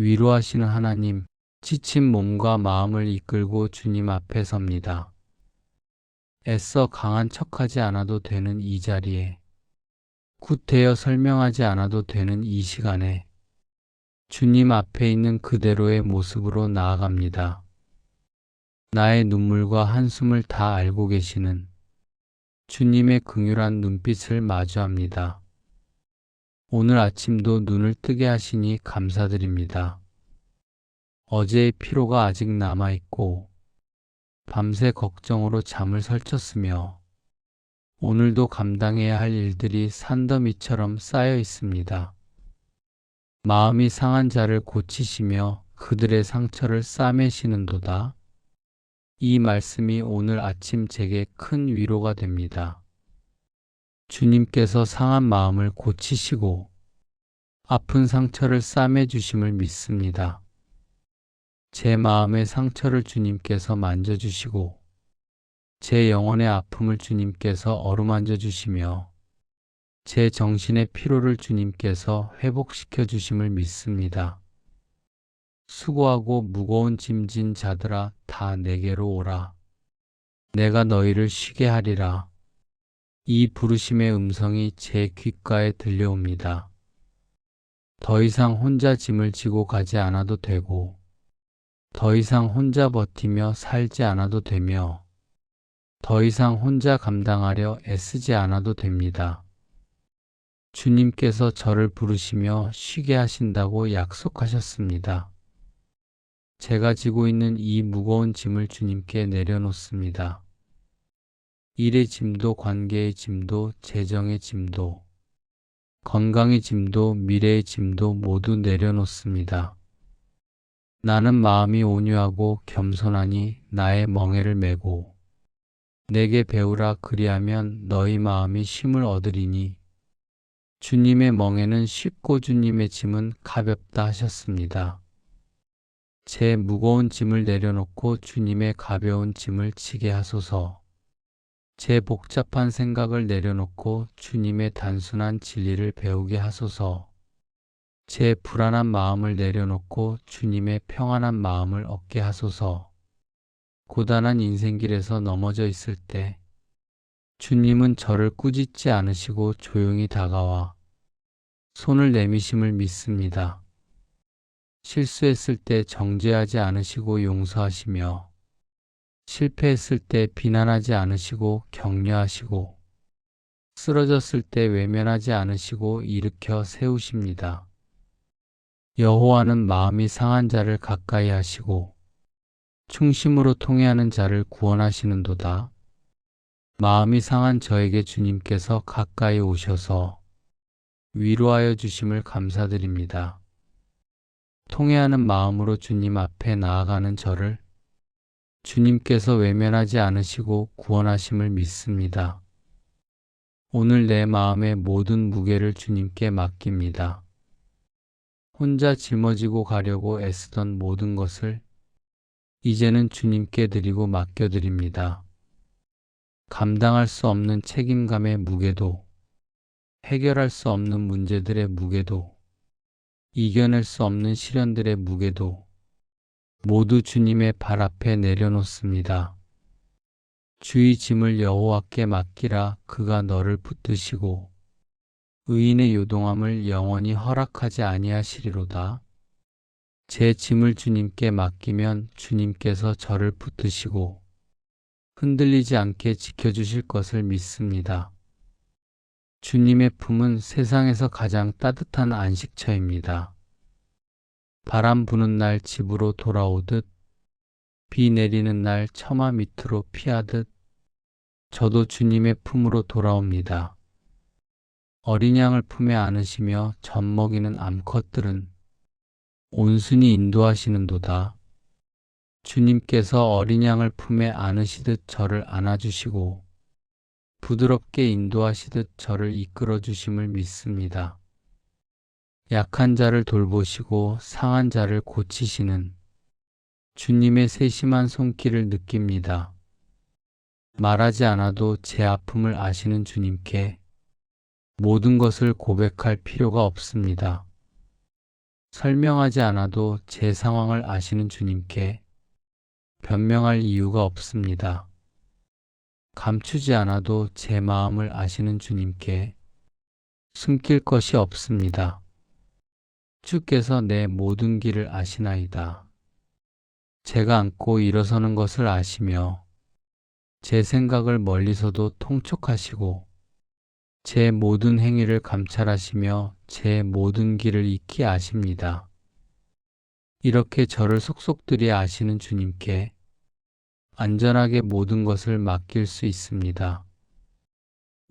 위로하시는 하나님, 지친 몸과 마음을 이끌고 주님 앞에 섭니다. 애써 강한 척하지 않아도 되는 이 자리에, 구태여 설명하지 않아도 되는 이 시간에 주님 앞에 있는 그대로의 모습으로 나아갑니다. 나의 눈물과 한숨을 다 알고 계시는 주님의 긍휼한 눈빛을 마주합니다. 오늘 아침도 눈을 뜨게 하시니 감사드립니다. 어제의 피로가 아직 남아있고 밤새 걱정으로 잠을 설쳤으며 오늘도 감당해야 할 일들이 산더미처럼 쌓여 있습니다. 마음이 상한 자를 고치시며 그들의 상처를 싸매시는도다. 이 말씀이 오늘 아침 제게 큰 위로가 됩니다. 주님께서 상한 마음을 고치시고 아픈 상처를 싸매주심을 믿습니다. 제 마음의 상처를 주님께서 만져주시고 제 영혼의 아픔을 주님께서 어루만져 주시며 제 정신의 피로를 주님께서 회복시켜 주심을 믿습니다. 수고하고 무거운 짐진 자들아 다 내게로 오라. 내가 너희를 쉬게 하리라. 이 부르심의 음성이 제 귓가에 들려옵니다. 더 이상 혼자 짐을 지고 가지 않아도 되고 더 이상 혼자 버티며 살지 않아도 되며 더 이상 혼자 감당하려 애쓰지 않아도 됩니다. 주님께서 저를 부르시며 쉬게 하신다고 약속하셨습니다. 제가 지고 있는 이 무거운 짐을 주님께 내려놓습니다. 일의 짐도 관계의 짐도 재정의 짐도 건강의 짐도 미래의 짐도 모두 내려놓습니다. 나는 마음이 온유하고 겸손하니 나의 멍에를 메고 내게 배우라 그리하면 너희 마음이 쉼을 얻으리니 주님의 멍에는 쉽고 주님의 짐은 가볍다 하셨습니다. 제 무거운 짐을 내려놓고 주님의 가벼운 짐을 지게 하소서. 제 복잡한 생각을 내려놓고 주님의 단순한 진리를 배우게 하소서. 제 불안한 마음을 내려놓고 주님의 평안한 마음을 얻게 하소서. 고단한 인생길에서 넘어져 있을 때 주님은 저를 꾸짖지 않으시고 조용히 다가와 손을 내미심을 믿습니다. 실수했을 때 정죄하지 않으시고 용서하시며 실패했을 때 비난하지 않으시고 격려하시고 쓰러졌을 때 외면하지 않으시고 일으켜 세우십니다. 여호와는 마음이 상한 자를 가까이 하시고 충심으로 통회하는 자를 구원하시는도다. 마음이 상한 저에게 주님께서 가까이 오셔서 위로하여 주심을 감사드립니다. 통회하는 마음으로 주님 앞에 나아가는 저를 주님께서 외면하지 않으시고 구원하심을 믿습니다. 오늘 내 마음의 모든 무게를 주님께 맡깁니다. 혼자 짊어지고 가려고 애쓰던 모든 것을 이제는 주님께 드리고 맡겨드립니다. 감당할 수 없는 책임감의 무게도, 해결할 수 없는 문제들의 무게도, 이겨낼 수 없는 시련들의 무게도 모두 주님의 발 앞에 내려놓습니다. 주의 짐을 여호와께 맡기라. 그가 너를 붙드시고 의인의 요동함을 영원히 허락하지 아니하시리로다. 제 짐을 주님께 맡기면 주님께서 저를 붙드시고 흔들리지 않게 지켜주실 것을 믿습니다. 주님의 품은 세상에서 가장 따뜻한 안식처입니다. 바람 부는 날 집으로 돌아오듯 비 내리는 날 처마 밑으로 피하듯 저도 주님의 품으로 돌아옵니다. 어린 양을 품에 안으시며 젖 먹이는 암컷들은 온순히 인도하시는도다. 주님께서 어린 양을 품에 안으시듯 저를 안아주시고 부드럽게 인도하시듯 저를 이끌어 주심을 믿습니다. 약한 자를 돌보시고 상한 자를 고치시는 주님의 세심한 손길을 느낍니다. 말하지 않아도 제 아픔을 아시는 주님께 모든 것을 고백할 필요가 없습니다. 설명하지 않아도 제 상황을 아시는 주님께 변명할 이유가 없습니다. 감추지 않아도 제 마음을 아시는 주님께 숨길 것이 없습니다. 주께서 내 모든 길을 아시나이다. 제가 앉고 일어서는 것을 아시며 제 생각을 멀리서도 통촉하시고 제 모든 행위를 감찰하시며 제 모든 길을 익히 아십니다. 이렇게 저를 속속들이 아시는 주님께 안전하게 모든 것을 맡길 수 있습니다.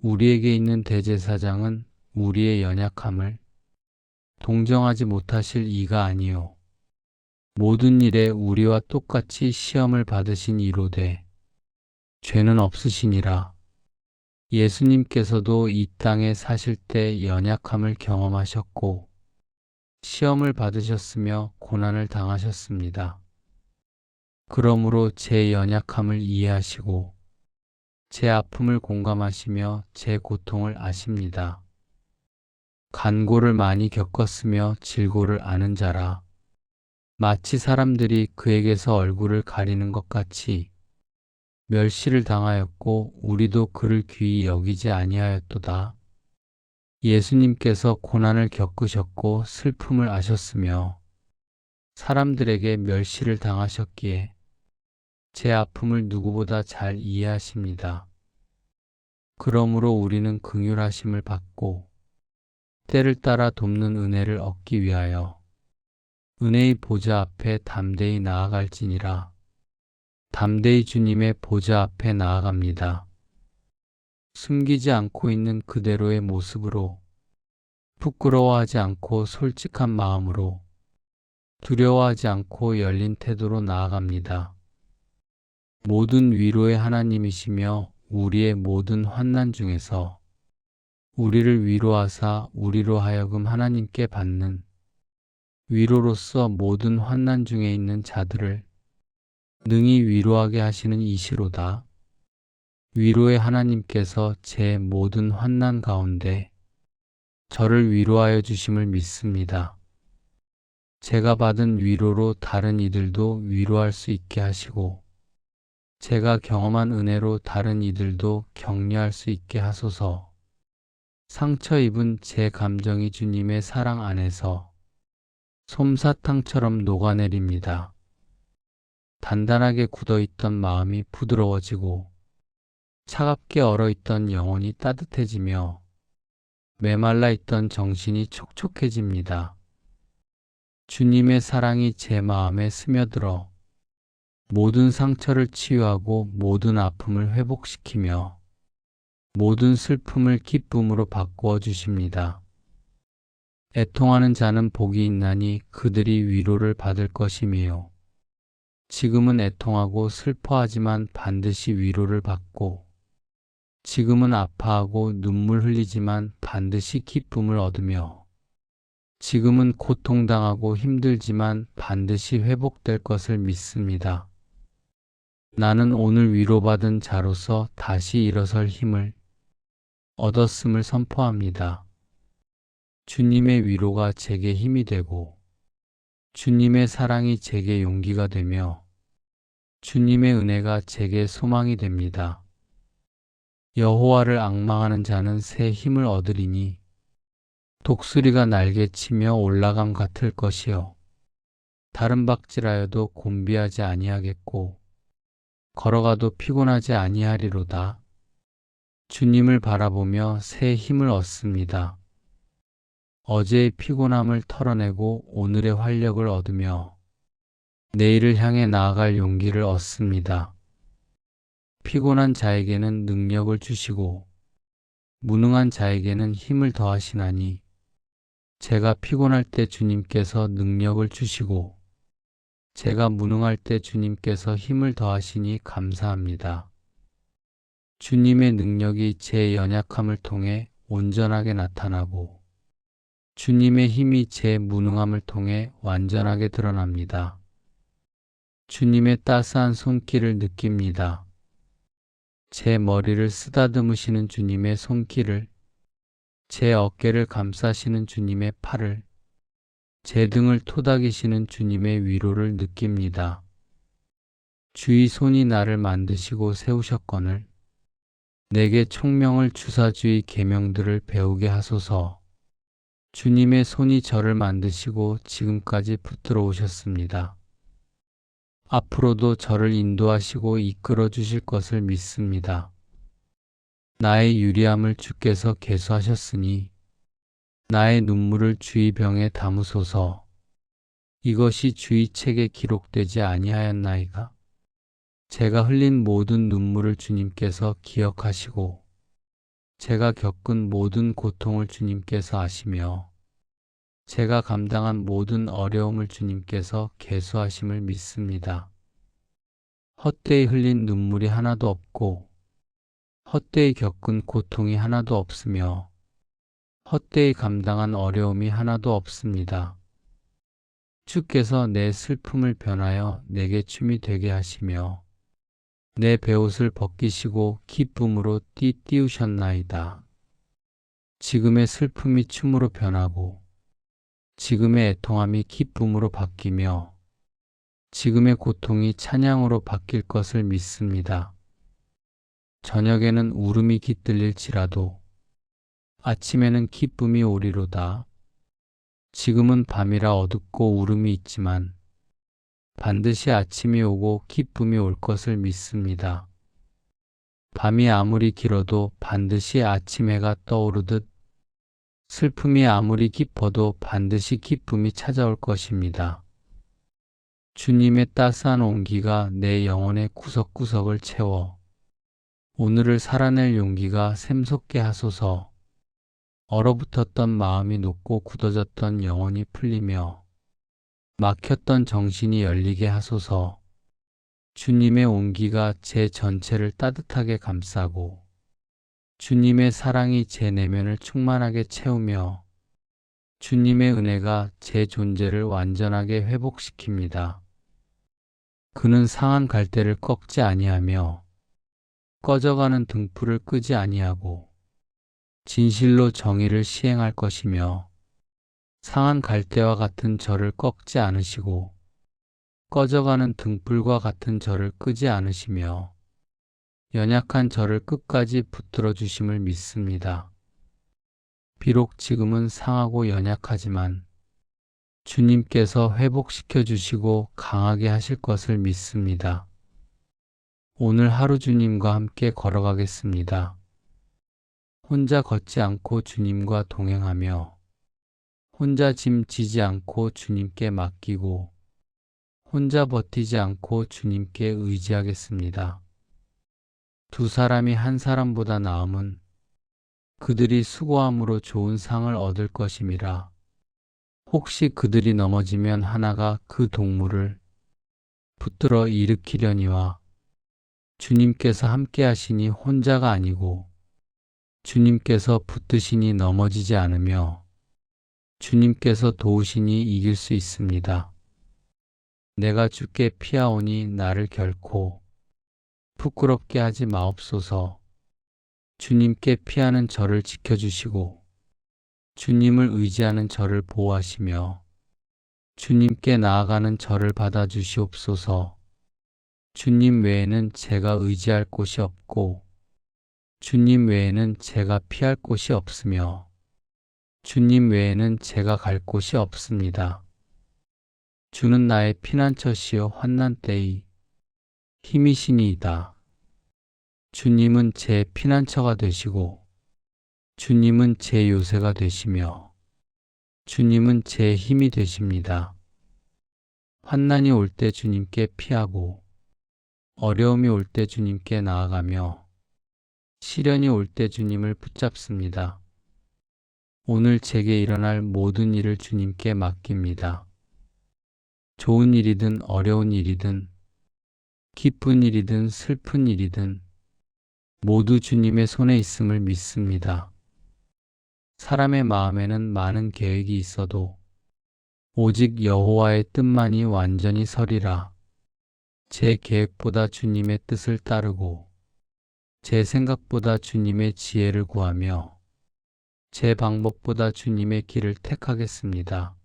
우리에게 있는 대제사장은 우리의 연약함을 동정하지 못하실 이가 아니요 모든 일에 우리와 똑같이 시험을 받으신 이로되 죄는 없으시니라. 예수님께서도 이 땅에 사실 때 연약함을 경험하셨고 시험을 받으셨으며 고난을 당하셨습니다. 그러므로 제 연약함을 이해하시고 제 아픔을 공감하시며 제 고통을 아십니다. 간고를 많이 겪었으며 질고를 아는 자라. 마치 사람들이 그에게서 얼굴을 가리는 것 같이 멸시를 당하였고 우리도 그를 귀히 여기지 아니하였도다. 예수님께서 고난을 겪으셨고 슬픔을 아셨으며 사람들에게 멸시를 당하셨기에 제 아픔을 누구보다 잘 이해하십니다. 그러므로 우리는 긍휼하심을 받고 때를 따라 돕는 은혜를 얻기 위하여 은혜의 보좌 앞에 담대히 나아갈지니라. 담대히 주님의 보좌 앞에 나아갑니다. 숨기지 않고 있는 그대로의 모습으로 부끄러워하지 않고 솔직한 마음으로 두려워하지 않고 열린 태도로 나아갑니다. 모든 위로의 하나님이시며 우리의 모든 환난 중에서 우리를 위로하사 우리로 하여금 하나님께 받는 위로로서 모든 환난 중에 있는 자들을 능히 위로하게 하시는 이시로다. 위로의 하나님께서 제 모든 환난 가운데 저를 위로하여 주심을 믿습니다. 제가 받은 위로로 다른 이들도 위로할 수 있게 하시고 제가 경험한 은혜로 다른 이들도 격려할 수 있게 하소서. 상처 입은 제 감정이 주님의 사랑 안에서 솜사탕처럼 녹아내립니다. 단단하게 굳어있던 마음이 부드러워지고 차갑게 얼어있던 영혼이 따뜻해지며 메말라 있던 정신이 촉촉해집니다. 주님의 사랑이 제 마음에 스며들어 모든 상처를 치유하고 모든 아픔을 회복시키며 모든 슬픔을 기쁨으로 바꾸어 주십니다. 애통하는 자는 복이 있나니 그들이 위로를 받을 것이며 지금은 애통하고 슬퍼하지만 반드시 위로를 받고 지금은 아파하고 눈물 흘리지만 반드시 기쁨을 얻으며 지금은 고통당하고 힘들지만 반드시 회복될 것을 믿습니다. 나는 오늘 위로받은 자로서 다시 일어설 힘을 얻었음을 선포합니다. 주님의 위로가 제게 힘이 되고 주님의 사랑이 제게 용기가 되며 주님의 은혜가 제게 소망이 됩니다. 여호와를 앙망하는 자는 새 힘을 얻으리니 독수리가 날개치며 올라감 같을 것이요 다른 박질하여도 곤비하지 아니하겠고 걸어가도 피곤하지 아니하리로다. 주님을 바라보며 새 힘을 얻습니다. 어제의 피곤함을 털어내고 오늘의 활력을 얻으며 내일을 향해 나아갈 용기를 얻습니다. 피곤한 자에게는 능력을 주시고 무능한 자에게는 힘을 더하시나니 제가 피곤할 때 주님께서 능력을 주시고 제가 무능할 때 주님께서 힘을 더하시니 감사합니다. 주님의 능력이 제 연약함을 통해 온전하게 나타나고 주님의 힘이 제 무능함을 통해 완전하게 드러납니다. 주님의 따스한 손길을 느낍니다. 제 머리를 쓰다듬으시는 주님의 손길을, 제 어깨를 감싸시는 주님의 팔을, 제 등을 토닥이시는 주님의 위로를 느낍니다. 주의 손이 나를 만드시고 세우셨거늘 내게 총명을 주사 주의 계명들을 배우게 하소서. 주님의 손이 저를 만드시고 지금까지 붙들어 오셨습니다. 앞으로도 저를 인도하시고 이끌어 주실 것을 믿습니다. 나의 유리함을 주께서 계수하셨으니 나의 눈물을 주의 병에 담으소서. 이것이 주의 책에 기록되지 아니하였나이까? 제가 흘린 모든 눈물을 주님께서 기억하시고 제가 겪은 모든 고통을 주님께서 아시며 제가 감당한 모든 어려움을 주님께서 계수하심을 믿습니다. 헛되이 흘린 눈물이 하나도 없고 헛되이 겪은 고통이 하나도 없으며 헛되이 감당한 어려움이 하나도 없습니다. 주께서 내 슬픔을 변하여 내게 춤이 되게 하시며 내 베옷을 벗기시고 기쁨으로 띠우셨나이다. 지금의 슬픔이 춤으로 변하고 지금의 애통함이 기쁨으로 바뀌며 지금의 고통이 찬양으로 바뀔 것을 믿습니다. 저녁에는 울음이 깃들릴지라도 아침에는 기쁨이 오리로다. 지금은 밤이라 어둡고 울음이 있지만 반드시 아침이 오고 기쁨이 올 것을 믿습니다. 밤이 아무리 길어도 반드시 아침 해가 떠오르듯 슬픔이 아무리 깊어도 반드시 기쁨이 찾아올 것입니다. 주님의 따스한 온기가 내 영혼의 구석구석을 채워 오늘을 살아낼 용기가 샘솟게 하소서. 얼어붙었던 마음이 녹고 굳어졌던 영혼이 풀리며 막혔던 정신이 열리게 하소서. 주님의 온기가 제 전체를 따뜻하게 감싸고 주님의 사랑이 제 내면을 충만하게 채우며 주님의 은혜가 제 존재를 완전하게 회복시킵니다. 그는 상한 갈대를 꺾지 아니하며 꺼져가는 등불을 끄지 아니하고 진실로 정의를 시행할 것이며 상한 갈대와 같은 저를 꺾지 않으시고 꺼져가는 등불과 같은 저를 끄지 않으시며 연약한 저를 끝까지 붙들어 주심을 믿습니다. 비록 지금은 상하고 연약하지만 주님께서 회복시켜 주시고 강하게 하실 것을 믿습니다. 오늘 하루 주님과 함께 걸어가겠습니다. 혼자 걷지 않고 주님과 동행하며 혼자 짐 지지 않고 주님께 맡기고 혼자 버티지 않고 주님께 의지하겠습니다. 두 사람이 한 사람보다 나음은 그들이 수고함으로 좋은 상을 얻을 것임이라. 혹시 그들이 넘어지면 하나가 그 동물을 붙들어 일으키려니와 주님께서 함께 하시니 혼자가 아니고 주님께서 붙드시니 넘어지지 않으며 주님께서 도우시니 이길 수 있습니다. 내가 주께 피하오니 나를 결코 부끄럽게 하지 마옵소서. 주님께 피하는 저를 지켜주시고 주님을 의지하는 저를 보호하시며 주님께 나아가는 저를 받아주시옵소서. 주님 외에는 제가 의지할 곳이 없고 주님 외에는 제가 피할 곳이 없으며 주님 외에는 제가 갈 곳이 없습니다. 주는 나의 피난처시요 환난 때의 힘이시니이다. 주님은 제 피난처가 되시고 주님은 제 요새가 되시며 주님은 제 힘이 되십니다. 환난이 올 때 주님께 피하고 어려움이 올 때 주님께 나아가며 시련이 올 때 주님을 붙잡습니다. 오늘 제게 일어날 모든 일을 주님께 맡깁니다. 좋은 일이든 어려운 일이든 기쁜 일이든 슬픈 일이든 모두 주님의 손에 있음을 믿습니다. 사람의 마음에는 많은 계획이 있어도 오직 여호와의 뜻만이 완전히 서리라. 제 계획보다 주님의 뜻을 따르고 제 생각보다 주님의 지혜를 구하며 제 방법보다 주님의 길을 택하겠습니다.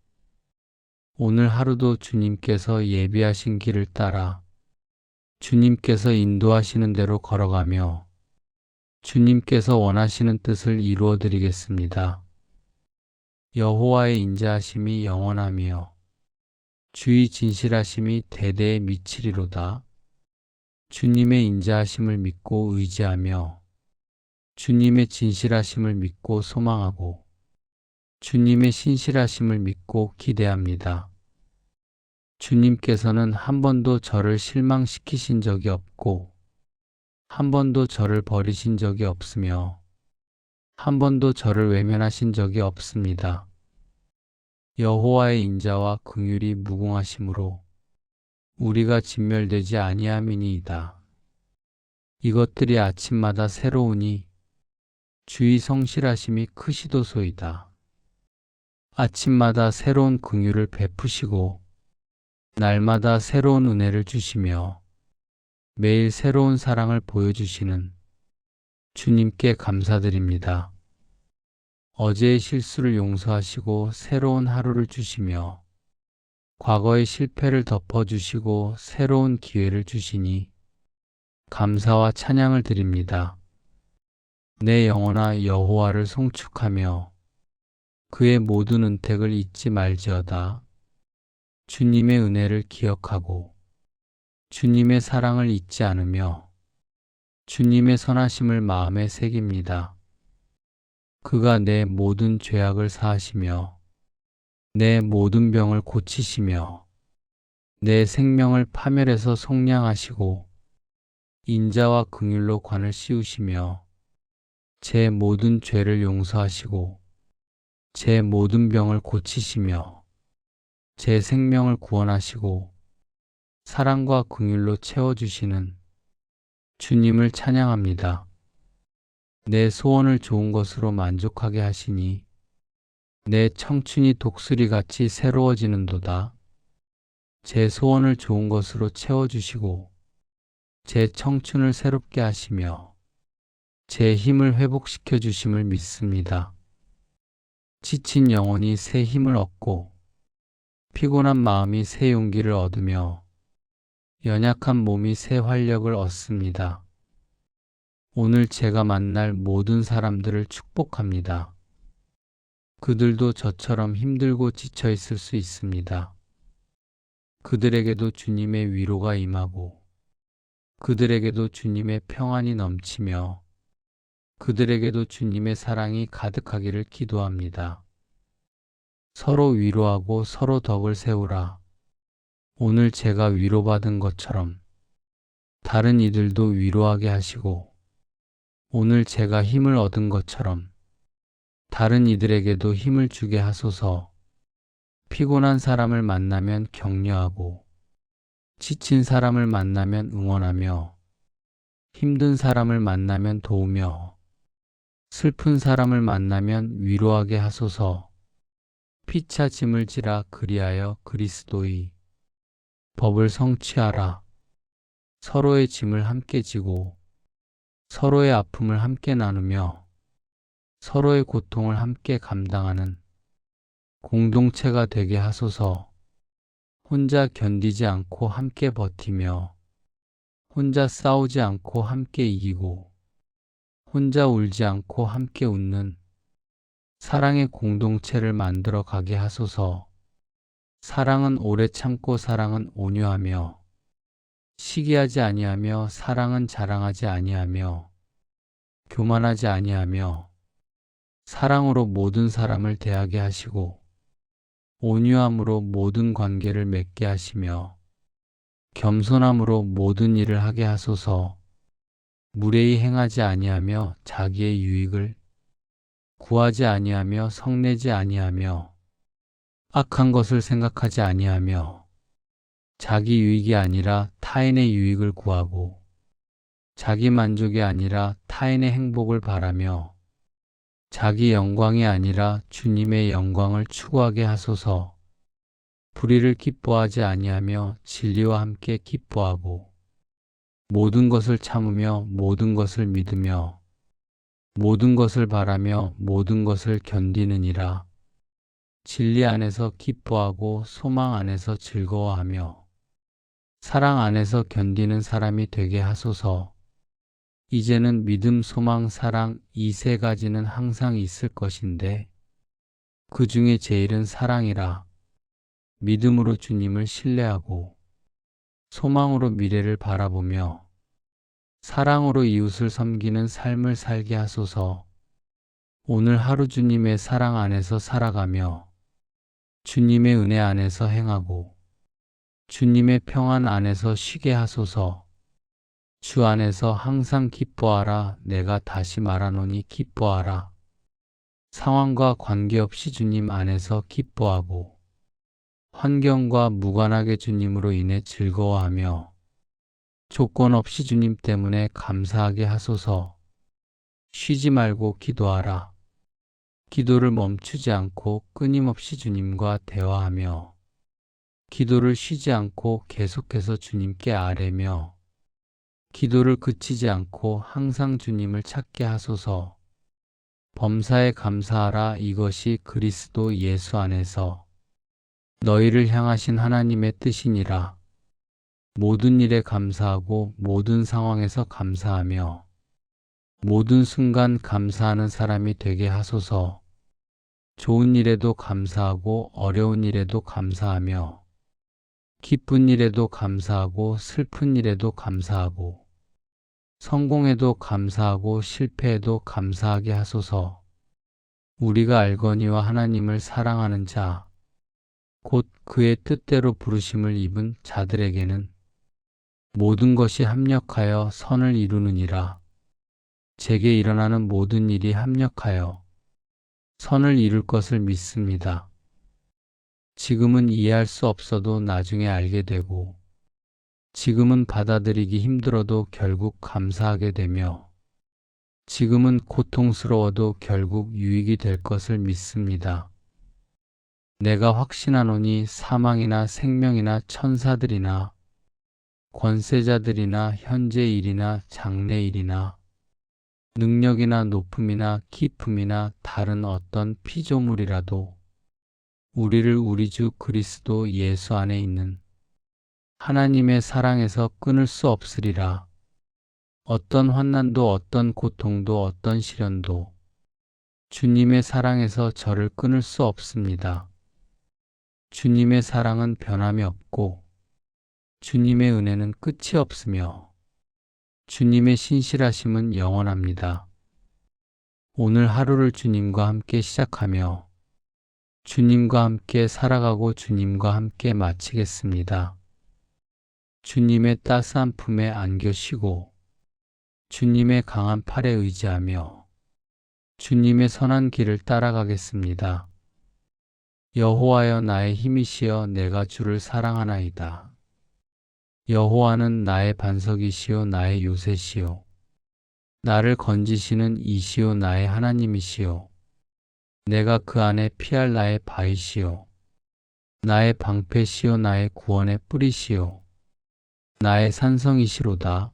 오늘 하루도 주님께서 예비하신 길을 따라 주님께서 인도하시는 대로 걸어가며 주님께서 원하시는 뜻을 이루어 드리겠습니다. 여호와의 인자하심이 영원하며 주의 진실하심이 대대에 미치리로다. 주님의 인자하심을 믿고 의지하며 주님의 진실하심을 믿고 소망하고 주님의 신실하심을 믿고 기대합니다. 주님께서는 한 번도 저를 실망시키신 적이 없고 한 번도 저를 버리신 적이 없으며 한 번도 저를 외면하신 적이 없습니다. 여호와의 인자와 긍휼이 무궁하심으로 우리가 진멸되지 아니함이니이다. 이것들이 아침마다 새로우니 주의 성실하심이 크시도소이다. 아침마다 새로운 긍휼을 베푸시고 날마다 새로운 은혜를 주시며 매일 새로운 사랑을 보여주시는 주님께 감사드립니다. 어제의 실수를 용서하시고 새로운 하루를 주시며 과거의 실패를 덮어주시고 새로운 기회를 주시니 감사와 찬양을 드립니다. 내 영혼아 여호와를 송축하며 그의 모든 은택을 잊지 말지어다. 주님의 은혜를 기억하고 주님의 사랑을 잊지 않으며 주님의 선하심을 마음에 새깁니다. 그가 내 모든 죄악을 사하시며 내 모든 병을 고치시며 내 생명을 파멸에서 속량하시고 인자와 긍휼로 관을 씌우시며 제 모든 죄를 용서하시고 제 모든 병을 고치시며 제 생명을 구원하시고 사랑과 긍휼로 채워주시는 주님을 찬양합니다. 내 소원을 좋은 것으로 만족하게 하시니 내 청춘이 독수리같이 새로워지는도다. 제 소원을 좋은 것으로 채워주시고 제 청춘을 새롭게 하시며 제 힘을 회복시켜 주심을 믿습니다. 지친 영혼이 새 힘을 얻고 피곤한 마음이 새 용기를 얻으며 연약한 몸이 새 활력을 얻습니다. 오늘 제가 만날 모든 사람들을 축복합니다. 그들도 저처럼 힘들고 지쳐 있을 수 있습니다. 그들에게도 주님의 위로가 임하고 그들에게도 주님의 평안이 넘치며 그들에게도 주님의 사랑이 가득하기를 기도합니다. 서로 위로하고 서로 덕을 세우라. 오늘 제가 위로받은 것처럼 다른 이들도 위로하게 하시고 오늘 제가 힘을 얻은 것처럼 다른 이들에게도 힘을 주게 하소서. 피곤한 사람을 만나면 격려하고 지친 사람을 만나면 응원하며 힘든 사람을 만나면 도우며 슬픈 사람을 만나면 위로하게 하소서. 피차 짐을 지라 그리하여 그리스도의 법을 성취하라. 서로의 짐을 함께 지고 서로의 아픔을 함께 나누며 서로의 고통을 함께 감당하는 공동체가 되게 하소서. 혼자 견디지 않고 함께 버티며 혼자 싸우지 않고 함께 이기고 혼자 울지 않고 함께 웃는 사랑의 공동체를 만들어 가게 하소서. 사랑은 오래 참고 사랑은 온유하며 시기하지 아니하며 사랑은 자랑하지 아니하며 교만하지 아니하며 사랑으로 모든 사람을 대하게 하시고 온유함으로 모든 관계를 맺게 하시며 겸손함으로 모든 일을 하게 하소서. 무례히 행하지 아니하며 자기의 유익을 구하지 아니하며 성내지 아니하며 악한 것을 생각하지 아니하며 자기 유익이 아니라 타인의 유익을 구하고 자기 만족이 아니라 타인의 행복을 바라며 자기 영광이 아니라 주님의 영광을 추구하게 하소서. 불의를 기뻐하지 아니하며 진리와 함께 기뻐하고 모든 것을 참으며 모든 것을 믿으며 모든 것을 바라며 모든 것을 견디느니라. 진리 안에서 기뻐하고 소망 안에서 즐거워하며 사랑 안에서 견디는 사람이 되게 하소서. 이제는 믿음, 소망, 사랑 이 세 가지는 항상 있을 것인데 그 중에 제일은 사랑이라. 믿음으로 주님을 신뢰하고 소망으로 미래를 바라보며 사랑으로 이웃을 섬기는 삶을 살게 하소서. 오늘 하루 주님의 사랑 안에서 살아가며 주님의 은혜 안에서 행하고 주님의 평안 안에서 쉬게 하소서. 주 안에서 항상 기뻐하라. 내가 다시 말하노니 기뻐하라. 상황과 관계없이 주님 안에서 기뻐하고 환경과 무관하게 주님으로 인해 즐거워하며 조건 없이 주님 때문에 감사하게 하소서. 쉬지 말고 기도하라. 기도를 멈추지 않고 끊임없이 주님과 대화하며 기도를 쉬지 않고 계속해서 주님께 아뢰며 기도를 그치지 않고 항상 주님을 찾게 하소서. 범사에 감사하라. 이것이 그리스도 예수 안에서 너희를 향하신 하나님의 뜻이니라. 모든 일에 감사하고 모든 상황에서 감사하며 모든 순간 감사하는 사람이 되게 하소서. 좋은 일에도 감사하고 어려운 일에도 감사하며 기쁜 일에도 감사하고 슬픈 일에도 감사하고 성공에도 감사하고 실패에도 감사하게 하소서. 우리가 알거니와 하나님을 사랑하는 자, 곧 그의 뜻대로 부르심을 입은 자들에게는 모든 것이 합력하여 선을 이루느니라. 제게 일어나는 모든 일이 합력하여 선을 이룰 것을 믿습니다. 지금은 이해할 수 없어도 나중에 알게 되고 지금은 받아들이기 힘들어도 결국 감사하게 되며 지금은 고통스러워도 결국 유익이 될 것을 믿습니다. 내가 확신하노니 사망이나 생명이나 천사들이나 권세자들이나 현재 일이나 장래 일이나 능력이나 높음이나 깊음이나 다른 어떤 피조물이라도 우리를 우리 주 그리스도 예수 안에 있는 하나님의 사랑에서 끊을 수 없으리라. 어떤 환난도 어떤 고통도 어떤 시련도 주님의 사랑에서 저를 끊을 수 없습니다. 주님의 사랑은 변함이 없고 주님의 은혜는 끝이 없으며 주님의 신실하심은 영원합니다. 오늘 하루를 주님과 함께 시작하며 주님과 함께 살아가고 주님과 함께 마치겠습니다. 주님의 따스한 품에 안겨 쉬고 주님의 강한 팔에 의지하며 주님의 선한 길을 따라가겠습니다. 여호와여 나의 힘이시여 내가 주를 사랑하나이다. 여호와는 나의 반석이시요 나의 요새시요 나를 건지시는 이시요 나의 하나님이시요 내가 그 안에 피할 나의 바위시요 나의 방패시요 나의 구원의 뿌리시요 나의 산성이시로다.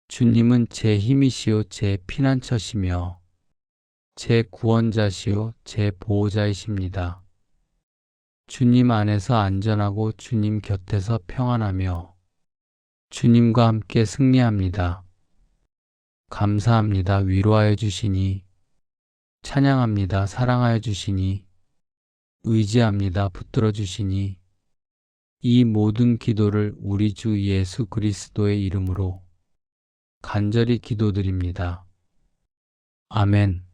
주님은 제 힘이시요 제 피난처시며 제 구원자시요 제 보호자이십니다. 주님 안에서 안전하고 주님 곁에서 평안하며 주님과 함께 승리합니다. 감사합니다. 위로하여 주시니 찬양합니다. 사랑하여 주시니 의지합니다. 붙들어 주시니 이 모든 기도를 우리 주 예수 그리스도의 이름으로 간절히 기도드립니다. 아멘.